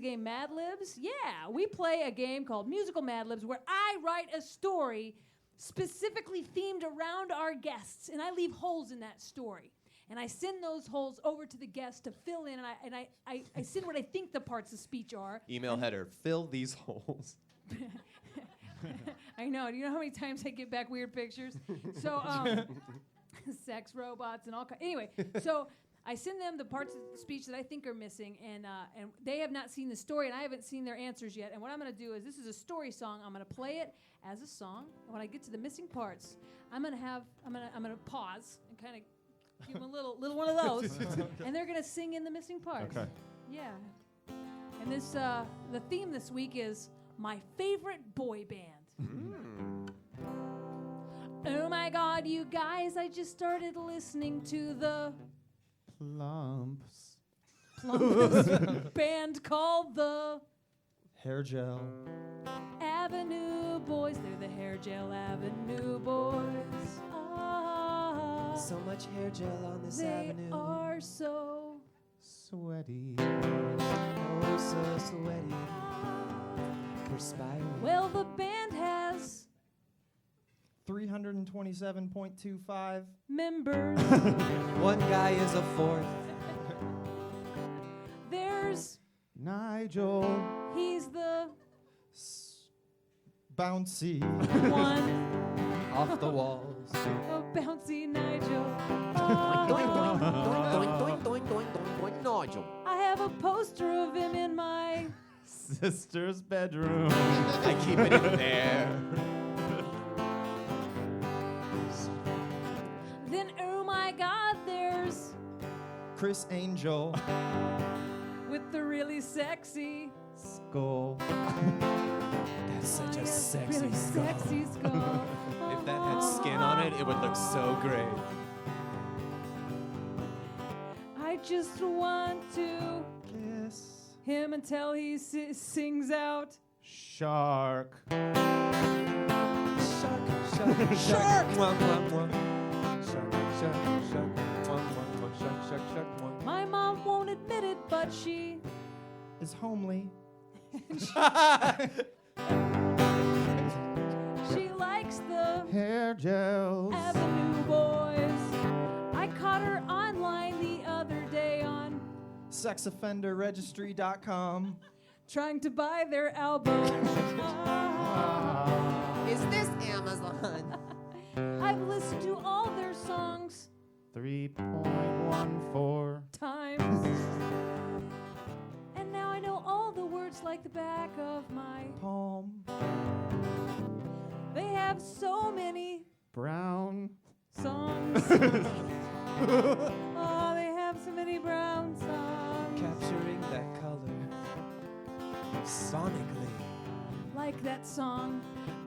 the game Mad Libs? Yeah, we play a game called Musical Mad Libs where I write a story specifically themed around our guests, and I leave holes in that story. And I send those holes over to the guest to fill in, and I send what I think the parts of speech are. Email header, fill these holes. I know. Do you know how many times I get back weird pictures? So, sex robots and all kinds. Anyway, so I send them the parts of the speech that I think are missing, and they have not seen the story, and I haven't seen their answers yet. And what I'm going to do is, this is a story song. I'm going to play it as a song. And when I get to the missing parts, I'm going to pause and kind of give them a little one of those, and they're going to sing in the missing parts. Okay. Yeah. And this the theme this week is my favorite boy band. Oh my God, you guys! I just started listening to the Plumps. band called the Hair gel. Avenue Boys. They're the Hair Gel Avenue Boys. Ah, So much hair gel on this they avenue. are so Sweaty. Oh, so sweaty. Perspiring. well. The band has 327.25. members. One guy is a fourth. There's Nigel. he's the Bouncy. one. Off the walls. Oh, bouncy Nigel. Doink, doink, Ah. doink, doink, doink, doink, doink, doink, Nigel. I have a poster of him in my Sister's bedroom. I keep it in there. then oh my God, there's Chris Angel. with the really sexy Skull. That's such I a have sexy really skull. sexy skull. If that had skin on it, it would look so great. I just want to Kiss. him until he sings out. Shark. Shark! Mwah, mwah, mwah. Shark, shark, shark. Mwah, mwah, mwah. Shark, shark, shark. Mwah. My mom won't admit it, but she Is homely. she likes the Hair gels. Avenue Boys. I caught her online the other day on Sexoffenderregistry.com. trying to buy their album. Is this Amazon? I've listened to all their songs 3.14. times. And now I know all the words like the back of my Palm. They have so many Brown. songs. Oh, they have so many brown songs. Capturing that color sonically. Like that song,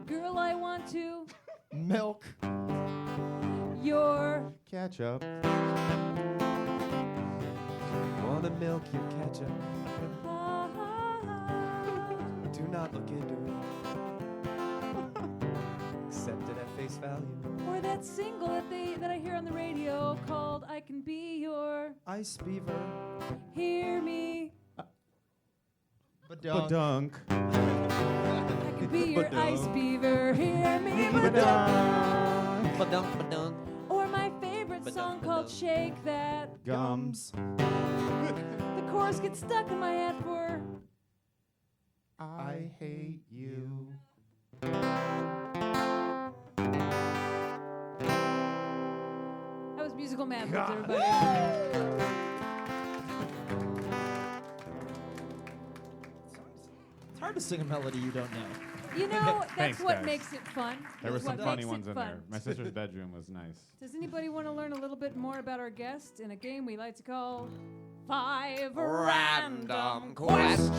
Girl, I Want to. Milk. Your Ketchup. Wanna milk your ketchup? ah, Do not look into it. Accept it at face value. or that single that I hear on the radio called I Can Be Your. Ice beaver. Hear me. Badunk. I can be your ice beaver. Hear me. Badunk. Ba-dunk, ba-dunk. Or my favorite song called Shake That. Gums. The chorus gets stuck in my head for. I hate you. That was Musical Mad Libs, everybody. It's hard to sing a melody you don't know. You know, that's Thanks, what guys. makes it fun. There were That's some what funny makes ones it in fun. there. My sister's bedroom was nice. Does anybody want to learn a little bit more about our guest in a game we like to call 5 Random Questions?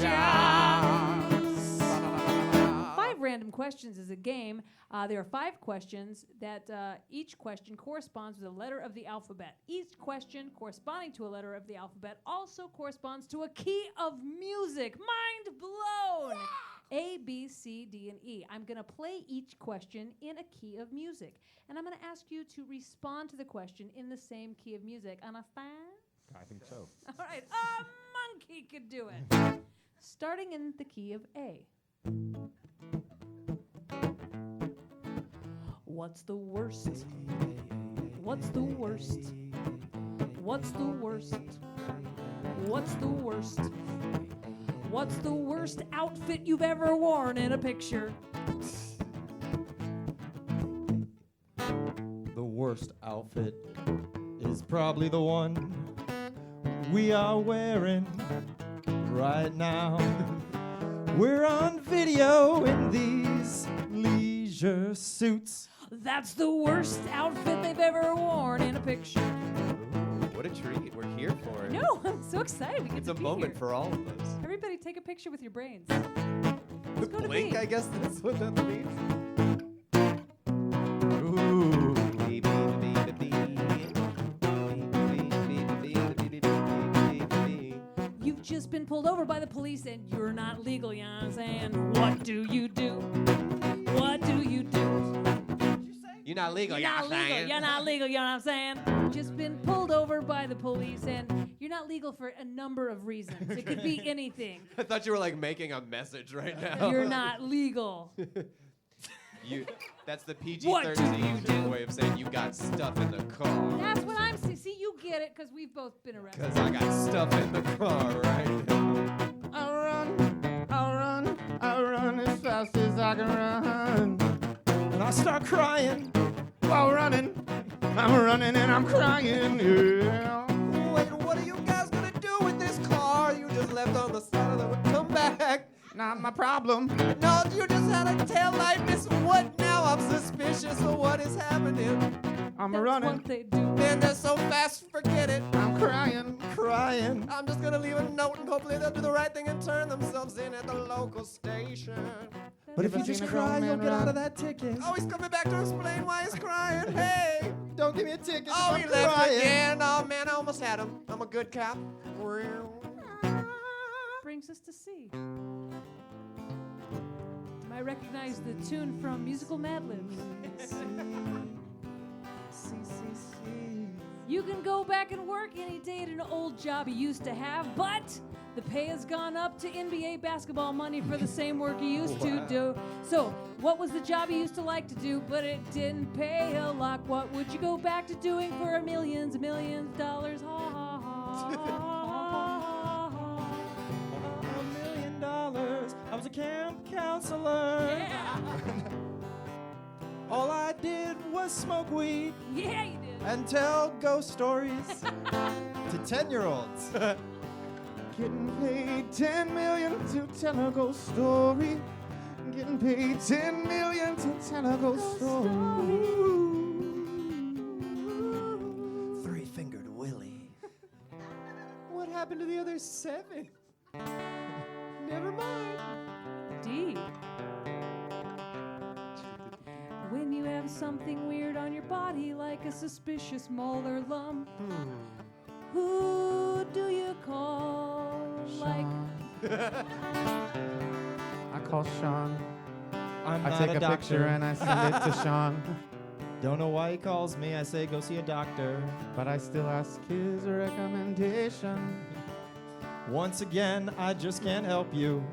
5 Random Questions is a game. There are 5 questions that each question corresponds with a letter of the alphabet. Each question corresponding to a letter of the alphabet also corresponds to a key of music. Mind blown! A, B, C, D, and E. I'm going to play each question in a key of music. And I'm going to ask you to respond to the question in the same key of music. Understand? I think so. All right. A monkey could do it. starting in the key of A. What's the worst? What's the worst? What's the worst? What's the worst? What's the worst outfit you've ever worn in a picture? The worst outfit is probably the one we are wearing right now. We're on video in these leisure suits. That's the worst outfit they've ever worn in a picture. Ooh, what a treat. We're here for it. No, I'm so excited. We get It's to a be moment here. for all of us. Everybody take a picture with your brains. The go to blink, B. I guess that's what that means. Ooh. You've just been pulled over by the police and you're not legal, you know what I'm saying? What do you do? What do you do? You're not legal, You're not legal. saying? You're not legal, you know what I'm saying? Just been pulled over by the police and you're not legal for a number of reasons. It could be anything. I thought you were like making a message right now. You're not legal. That's the What do you PG-13 way of saying you got stuff in the car. That's what I'm saying. See, you get it because we've both been arrested. Because I got stuff in the car, right? I'll run as fast as I can run. And I start crying. While running, I'm running and I'm crying, yeah. Wait, what are you guys gonna do with this car you just left on the side of the road? Come back. Not my problem. No, you just had a tail light miss. What now? I'm suspicious of what is happening. I'm That's running, what they do. Man, they're so fast, forget it. I'm crying. Crying. I'm just gonna leave a note and hopefully they'll do the right thing and turn themselves in at the local station. But if Ever you just seen a grown cry, you'll man get out run? of that ticket. Oh, he's coming back to explain why he's crying. Hey! Don't give me a ticket. Oh, I'm he left crying. again. Oh, man, I almost had him. I'm a good cop. Brings us to C. I recognize the tune from musical Mad Libs. You can go back and work any day at an old job you used to have, but the pay has gone up to NBA basketball money for the same work you used to do. So, what was the job you used to like to do, but it didn't pay a lot? What would you go back to doing for millions and millions of dollars? Ha ha ha. $1 million. I was a camp counselor. Yeah. All I did was smoke weed Yeah, you did. and tell ghost stories to 10-year-olds. Getting paid 10 million to tell a ghost story. Getting paid 10 million to tell a ghost story. Three-fingered Willie. What happened to the other 7? Never mind. D. When you have something weird on your body, like a suspicious mole or lump, who do you call? Like, I call Sean. I'm I not take a a doctor. picture and I send it to Sean. Don't know why he calls me. I say go see a doctor. But I still ask his recommendation. Once again, I just can't help you.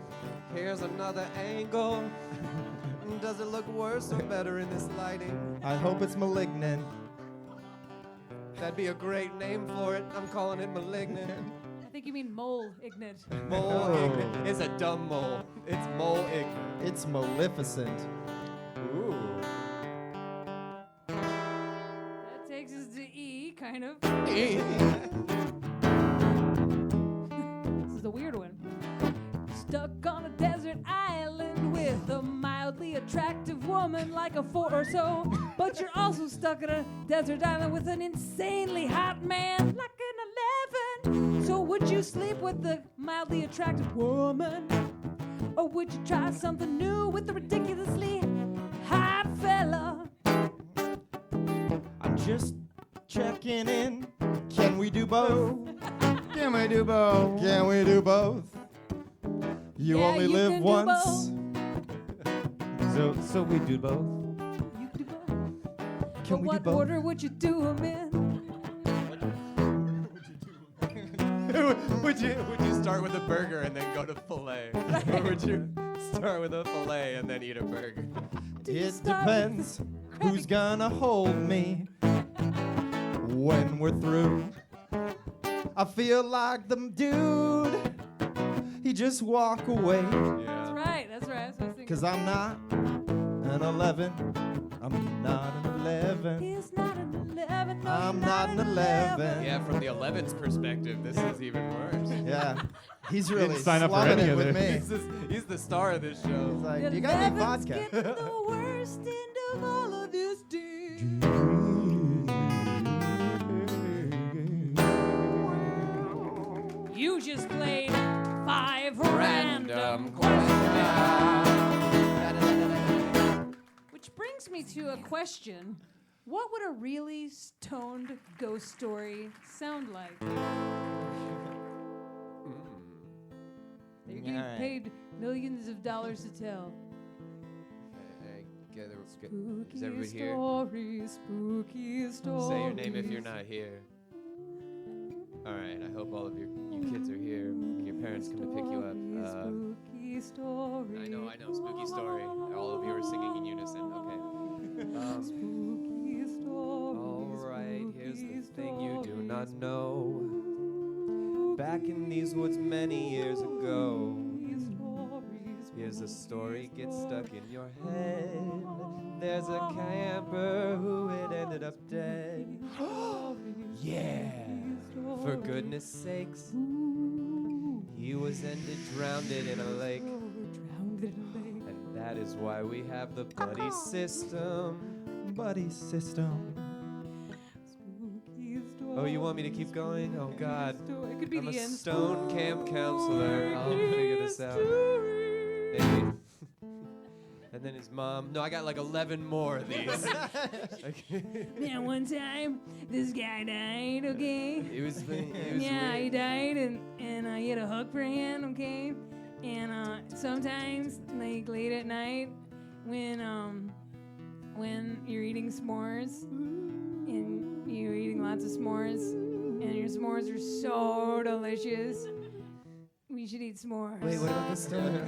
Here's another angle. Does it look worse or better in this lighting? I hope it's Malignant. That'd be a great name for it. I'm calling it Malignant. I think you mean mole ignorant. Mole Oh. ignorant. It's a dumb mole. It's mole ignorant. It's Maleficent. Ooh. That takes us to E, kind of. This is a weird one. Stuck on a desert island with a mildly attractive woman like a 4 or so, but you're also stuck on a desert island with an insanely hot man like an 11. So would you sleep with the mildly attractive woman, or would you try something new with the ridiculously hot fella? I'm just checking in. Can we do both? Can we do both? Can we do both? You Yeah, only you live can do once. So we do both. You could do both. Can But we what do both? order would you do them in? would you start with a burger and then go to filet? Or would you start with a filet and then eat a burger? It depends who's gonna hold me when we're through. I feel like the dude, he just walk away. That's right. That's right. That's what I was thinking. 'Cause I'm not an 11. I'm not an 11. He's not an 11. No, I'm you're not an 11. Yeah, from the 11's perspective, this is even worse. Yeah. He's really Didn't sign up for slumming any it of with this. me. He's the star of this show. He's like, The you got any 11's vodka? getting the worst end of all of this day. You just played 5 random questions. Which brings me to a question. What would a really stoned ghost story sound like? You're getting Alright. paid millions of dollars to tell. Is everybody Spooky here? story, spooky story. Say your name if you're not here. All right, I hope all of you kids are here and your parents come to pick you up. Spooky story. I know, spooky story. All of you are singing in unison. Okay. Spooky story. All right, here's the spooky thing you do story, not know. Back in these woods many years ago, here's a story gets stuck in your head. There's a camper who had ended up dead. Yeah, for goodness sakes, he was ended drowned in a lake. And that is why we have the buddy system. Buddy system. Oh, you want me to keep going? Oh, God. It could be I'm a the end. stone camp counselor. I'll figure this out. Maybe. And then his mom. No, I got like 11 more of these. Man, one time, this guy died, okay? It was Yeah, he weird. died, and he had a hook for a hand, okay? And sometimes, like late at night, when you're eating s'mores, and you're eating lots of s'mores, and your s'mores are so delicious, we should eat s'mores. Wait, what about the story?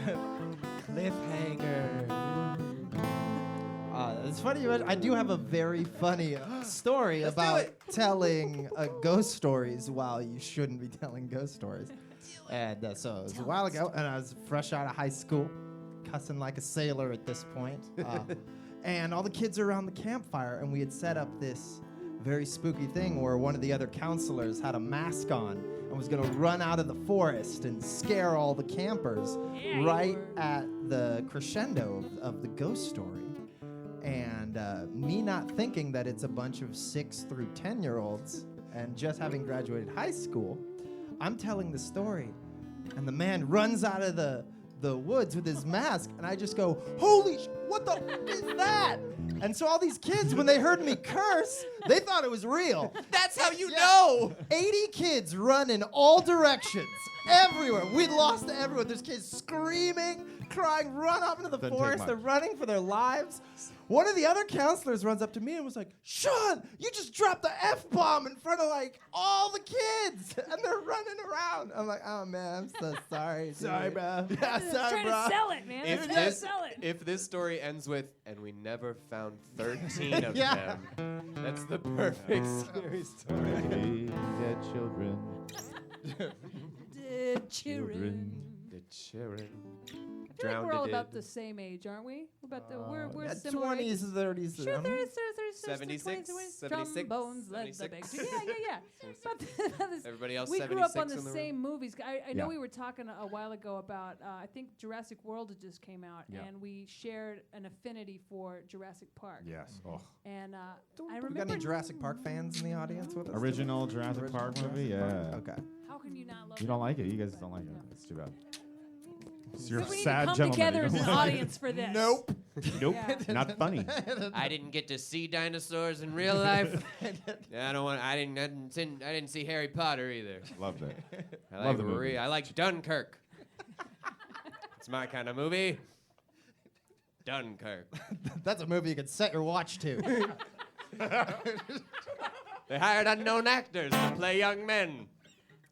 Cliffhanger. It's funny. I do have a very funny story about telling ghost stories while you shouldn't be telling ghost stories. And so it was a while ago, and I was fresh out of high school, cussing like a sailor at this point. And all the kids are around the campfire, and we had set up this very spooky thing where one of the other counselors had a mask on and was going to run out of the forest and scare all the campers right at the crescendo of the ghost story. And me not thinking that it's a bunch of 6 through 10-year-olds and just having graduated high school, I'm telling the story, and the man runs out of the woods with his mask, and I just go, holy what the is that? And so all these kids, when they heard me curse, they thought it was real. That's how you know. 80 kids run in all directions, everywhere. We lost everyone. There's kids screaming, crying, run off into the Doesn't take forest. much. They're running for their lives. One of the other counselors runs up to me and was like, Sean, you just dropped the F-bomb in front of like all the kids, and they're running around. I'm like, oh man, I'm so sorry. Dude. Sorry, bro. Yeah, sorry, Trying bro. to sell it, man. If Trying to this, sell it. if this story ends with, and we never found 13 of Yeah. them, that's the perfect scary story. Hey, dead children. Dead children. The children. I feel like we're all about the same age, aren't we? We're about we're Yeah, similar. 20s, 30s. Sure, 30s, 76, 76, trombones, led the 76. big. Yeah. About this- Everybody else we 76 grew up on the in the same movies. I know Yeah. we were talking a while ago about, I think Jurassic World had just came out, Yeah. and we shared an affinity for Jurassic Park. Yes. Oh. And I We got remember. any Jurassic Park fans in the audience with us? Original Jurassic Park movie? Yeah. Okay. How can you not love You it? don't like it? You guys don't like it? That's too bad. You're a We need sad to come gentleman. together You as don't an like it. audience for this. Nope. Nope. Yeah. Not funny. I didn't get to see dinosaurs in real life. I don't want. I didn't see Harry Potter either. Loved it. I Love like the movie. I like Dunkirk. It's my kind of movie. Dunkirk. That's a movie you could set your watch to. They hired unknown actors to play young men.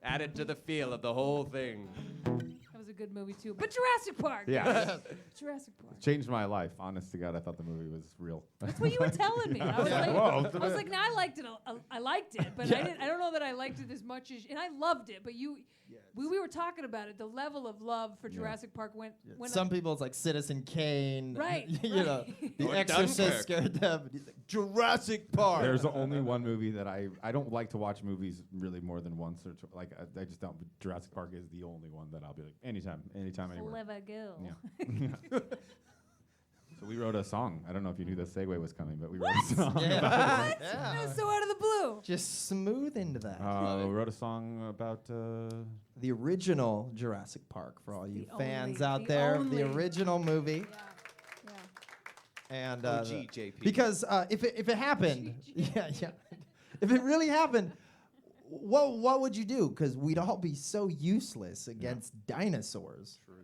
Added to the feel of the whole thing. That was a good movie too. But Jurassic Park. Yeah. Jurassic Park. Changed my life. Honest to God, I thought the movie was real. That's what you were telling me. I was like, Whoa. I was like, no, I liked it. I liked it, but I don't know that I liked it as much as, and I loved it. But we were talking about it. The level of love for Jurassic Park went. Some people, it's like Citizen Kane. Right. You know, The Or Exorcist Dunkirk. scared them. He's like, Jurassic Park. There's only one movie that I don't like to watch movies really more than once or like I just don't. Jurassic Park is the only one that I'll be like anytime, anywhere. Clever girl. Yeah. So we wrote a song. I don't know if you knew the segue was coming, but we wrote a song. Yeah. What? Yeah. That was so out of the blue. Just smooth into that. We wrote a song about. The original Jurassic Park for all you The fans only- out the there. only. The original movie. Yeah. And OG JP. because if it happened, if it really happened, what would you do? Because we'd all be so useless against dinosaurs. True.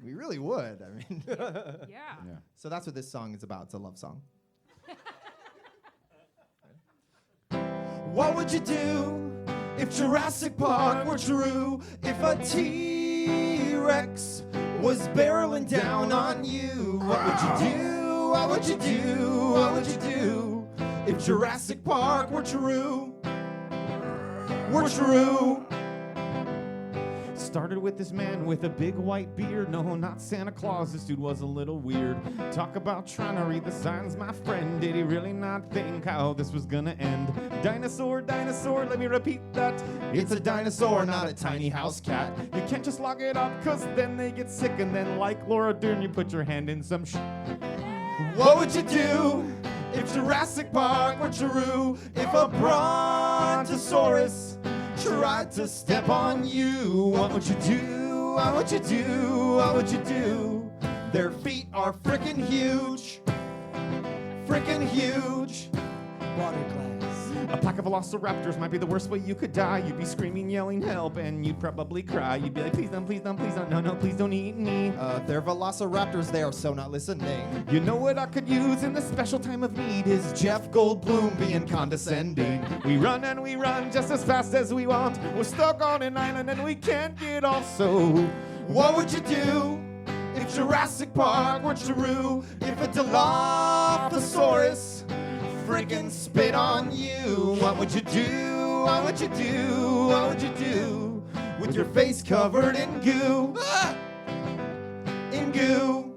We really would. I mean, Yeah. Yeah. so that's what this song is about. It's a love song. What would you do if Jurassic Park were true? If a T-Rex was barreling down on you? What would you do? What would you do? What would you do if Jurassic Park were true? Were true. Started with this man with a big white beard. No, not Santa Claus. This dude was a little weird. Talk about trying to read the signs, my friend. Did he really not think how this was gonna end? Dinosaur, dinosaur, let me repeat that. It's a dinosaur, not a tiny house cat. You can't just lock it up, cause then they get sick. And then like Laura Dern, you put your hand in some What would you do if Jurassic Park were true? If a brontosaurus tried to step on you, what would you do? What would you do? What would you do? Their feet are frickin' huge. Frickin' huge. Water glass. A pack of velociraptors might be the worst way you could die. You'd be screaming, yelling help, and you'd probably cry. You'd be like, please don't, please don't, please don't. No, please don't eat me. They're velociraptors, they are so not listening. You know what I could use in this special time of need is Jeff Goldblum being condescending. We run and we run just as fast as we want. We're stuck on an island and we can't get off. So what would you do if Jurassic Park were true? If a Dilophosaurus freaking spit on you, what would you do? What would you do? What would you do with your face covered in goo? In goo.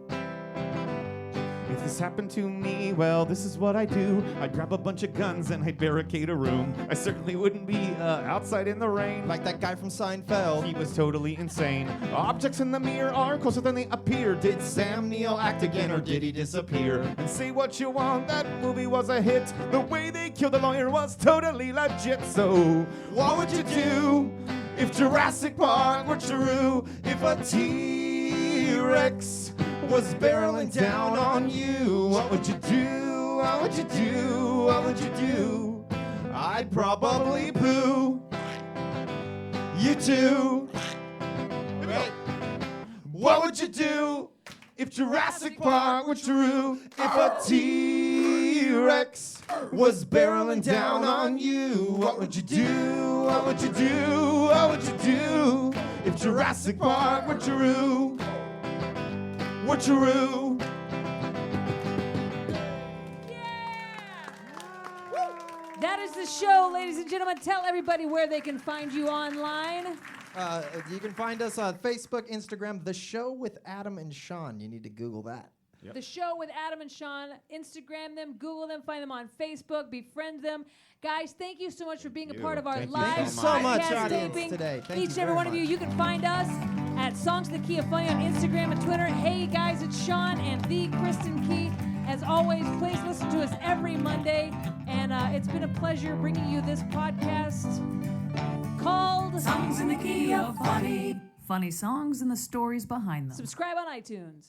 If this happened to me, well, this is what I do. I'd grab a bunch of guns and I'd barricade a room. I certainly wouldn't be outside in the rain. Like that guy from Seinfeld. He was totally insane. Objects in the mirror are closer than they appear. Did Sam Neill act again or did he disappear? And say what you want, that movie was a hit. The way they killed the lawyer was totally legit. So what would you do if Jurassic Park were true? If a T-Rex was barreling down on you, what would you do? What would you do? What would you do? I'd probably poo. You too. Right. What would you do if Jurassic Park were true? If a T-Rex was barreling down on you, what would you do? What would you do? What would you do if Jurassic Park were true? Were true. That is the show, ladies and gentlemen. Tell everybody where they can find you online. You can find us on Facebook, Instagram, The Show with Adam and Sean. You need to Google that. Yep. The Show with Adam and Sean. Instagram them, Google them, find them on Facebook, befriend them. Guys, thank you so much for being a part of our Thank you live so much, podcast audience, taping. today. Thank Each you and every very one of you, much. you can find us at Songs of the Key of Funny on Instagram and Twitter. Hey guys, it's Sean and the Kristen Key. As always, please listen to us every Monday. And it's been a pleasure bringing you this podcast called Songs in the Key of Funny. Funny songs and the stories behind them. Subscribe on iTunes.